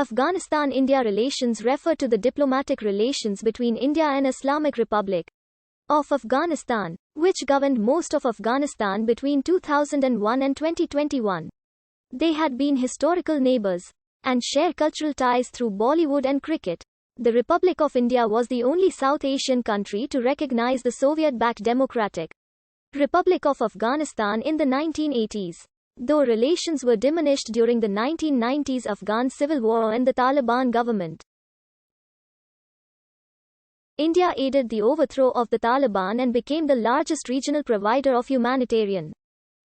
Afghanistan-India relations refer to the diplomatic relations between India and Islamic Republic of Afghanistan, which governed most of Afghanistan between 2001 and 2021. They had been historical neighbors and share cultural ties through Bollywood and cricket. The Republic of India was the only South Asian country to recognize the Soviet-backed Democratic Republic of Afghanistan in the 1980s. Though relations were diminished during the 1990s Afghan civil war and the Taliban government, India aided the overthrow of the Taliban and became the largest regional provider of humanitarian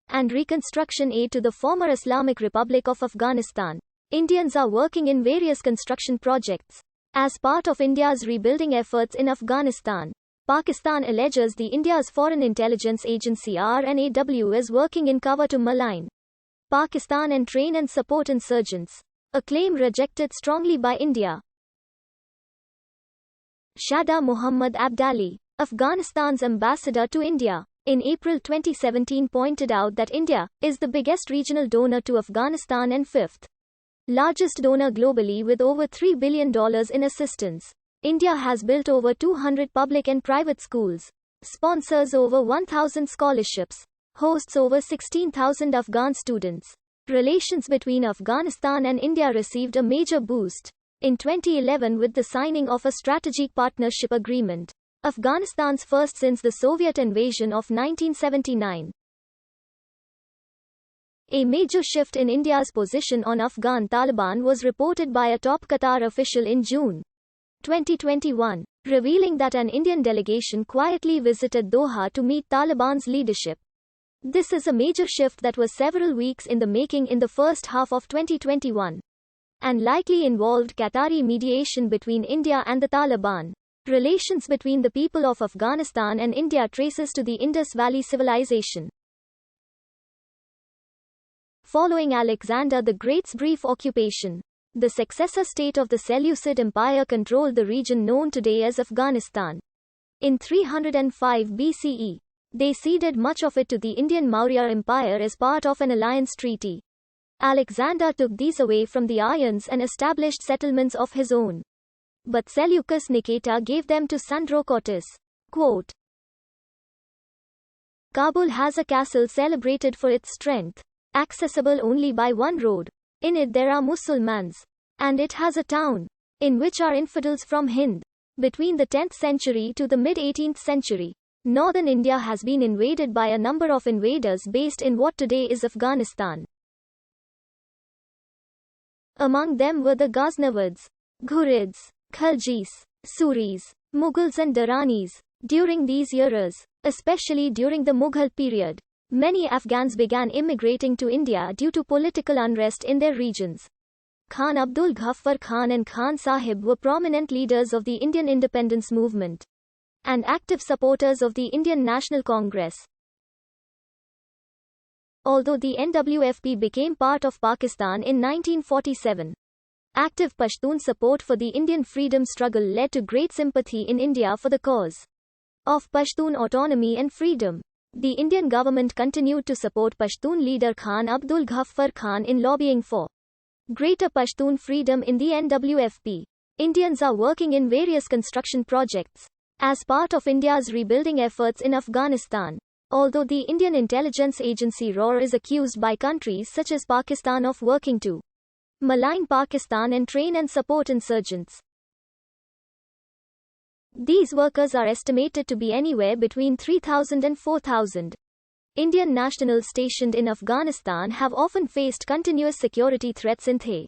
and reconstruction aid to the former Islamic Republic of Afghanistan. Indians are working in various construction projects as part of India's rebuilding efforts in Afghanistan. Pakistan alleges the India's Foreign Intelligence Agency RNAW is working in cover to malign Pakistan and train and support insurgents, a claim rejected strongly by India. Shada Muhammad Abdali, Afghanistan's ambassador to India, in April 2017 pointed out that India is the biggest regional donor to Afghanistan and fifth largest donor globally with over $3 billion in assistance. India has built over 200 public and private schools, sponsors over 1,000 scholarships, hosts over 16,000 Afghan students. Relations between Afghanistan and India received a major boost in 2011 with the signing of a strategic partnership agreement, Afghanistan's first since the Soviet invasion of 1979. A major shift in India's position on Afghan Taliban was reported by a top Qatar official in June 2021, revealing that an Indian delegation quietly visited Doha to meet Taliban's leadership. This is a major shift that was several weeks in the making in the first half of 2021, and likely involved Qatari mediation between India and the Taliban. Relations between the people of Afghanistan and India traces to the Indus Valley civilization. Following Alexander the Great's brief occupation, the successor state of the Seleucid Empire controlled the region known today as Afghanistan. In 305 BCE, they ceded much of it to the Indian Maurya Empire as part of an alliance treaty. Alexander took these away from the Aryans and established settlements of his own. But Seleucus Nicator gave them to Sandrocotis. Quote, Kabul has a castle celebrated for its strength, accessible only by one road. In it there are Musulmans, and it has a town, in which are infidels from Hind. Between the 10th century to the mid-18th century, northern India has been invaded by a number of invaders based in what today is Afghanistan. Among them were the Ghaznavids, Ghurids, Khaljis, Suris, Mughals and Duranis. During these eras, especially during the Mughal period, many Afghans began immigrating to India due to political unrest in their regions. Khan Abdul Ghaffar Khan and Khan Sahib were prominent leaders of the Indian independence movement and active supporters of the Indian National Congress. Although the NWFP became part of Pakistan in 1947, active Pashtun support for the Indian freedom struggle led to great sympathy in India for the cause of Pashtun autonomy and freedom. The Indian government continued to support Pashtun leader Khan Abdul Ghaffar Khan in lobbying for greater Pashtun freedom in the NWFP. Indians are working in various construction projects as part of India's rebuilding efforts in Afghanistan. Although the Indian intelligence agency RAW is accused by countries such as Pakistan of working to malign Pakistan and train and support insurgents. These workers are estimated to be anywhere between 3,000 and 4,000. Indian nationals stationed in Afghanistan have often faced continuous security threats in the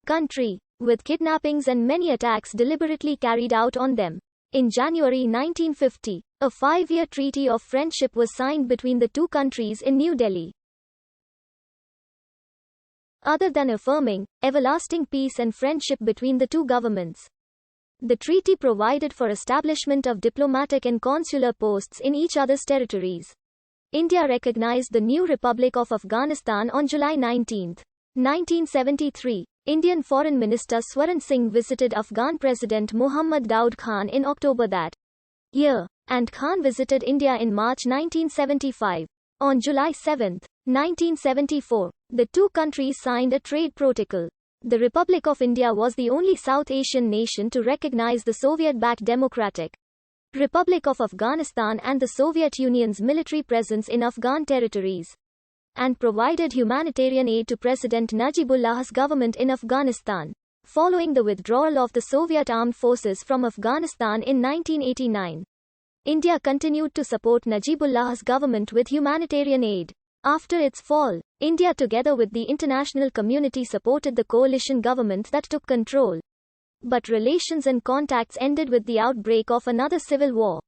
country, with kidnappings and many attacks deliberately carried out on them. In January 1950, a 5-year treaty of friendship was signed between the two countries in New Delhi. Other than affirming everlasting peace and friendship between the two governments, the treaty provided for establishment of diplomatic and consular posts in each other's territories. India recognized the new Republic of Afghanistan on July 19, 1973. Indian Foreign Minister Swaran Singh visited Afghan President Muhammad Daud Khan in October that year, and Khan visited India in March 1975. On July 7, 1974, the two countries signed a trade protocol. The Republic of India was the only South Asian nation to recognize the Soviet-backed Democratic Republic of Afghanistan and the Soviet Union's military presence in Afghan territories, and provided humanitarian aid to President Najibullah's government in Afghanistan. Following the withdrawal of the Soviet armed forces from Afghanistan in 1989, India continued to support Najibullah's government with humanitarian aid. After its fall, India together with the international community supported the coalition government that took control. But relations and contacts ended with the outbreak of another civil war,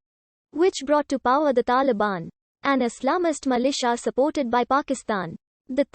which brought to power the Taliban, an Islamist militia supported by Pakistan. The